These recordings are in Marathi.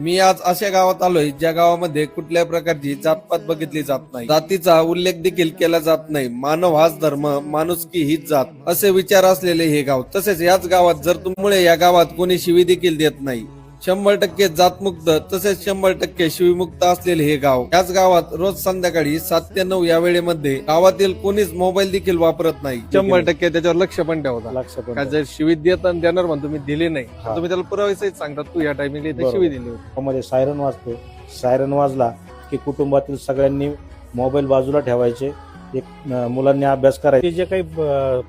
मी आज अशा गावात आलोय ज्या गावामध्ये कुठल्या प्रकारची जातपात बघितली जात नाही, जातीचा उल्लेख देखील केला जात नाही, मानव हाच धर्म, माणुसकी हीच जात असे विचार असलेले हे गाव. तसेच याच गावात जर तुम्ही या गावात कोणी शिवी देखील देत नाही, 100% जातमुक्त तसेच 100% शिवीमुक्त असलेले हे गाव. याच गावात रोज संध्याकाळी 7 ते 9 या वेळेमध्ये गावातील कोणीच मोबाईल देखील वापरत नाही. 100% त्याच्यावर लक्ष पण ठेवता. लक्ष पण का जर शिवी देणार म्हणतो मी दिली नाही, हा. तुम्ही त्याला पुरावेसहित सांगतात तू या टायमिंगला इथे बरोबर. शिवी दिली होती. मध्ये सायरन वाजतो. सायरन वाजला की कुटुंबातील सगळ्यांनी मोबाईल बाजूला ठेवायचे. एक मुलांनी अभ्यास करायचे. जे काही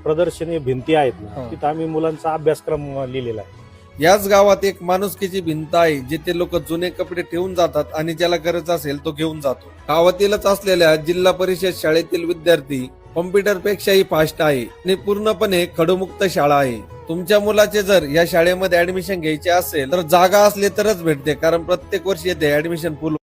प्रदर्शनी भिंती आहेत ना, हा. तिथं आम्ही मुलांचा अभ्यासक्रम लिहिलेला आहे. याच गावात एक माणुसकीची भिंत आहे, जिथे लोक जुने कपडे ठेवून जातात आणि ज्याला गरज असेल तो घेऊन जातो. गावातीलच असलेल्या जिल्हा परिषद शाळेतील विद्यार्थी कॉम्प्युटर पेक्षाही फास्ट आहे आणि पूर्णपणे खडूमुक्त शाळा आहे. तुमच्या मुलाचे जर या शाळेमध्ये ऍडमिशन घ्यायचे असेल तर जागा असले तरच भेटते, कारण प्रत्येक वर्षी येथे ऍडमिशन फुल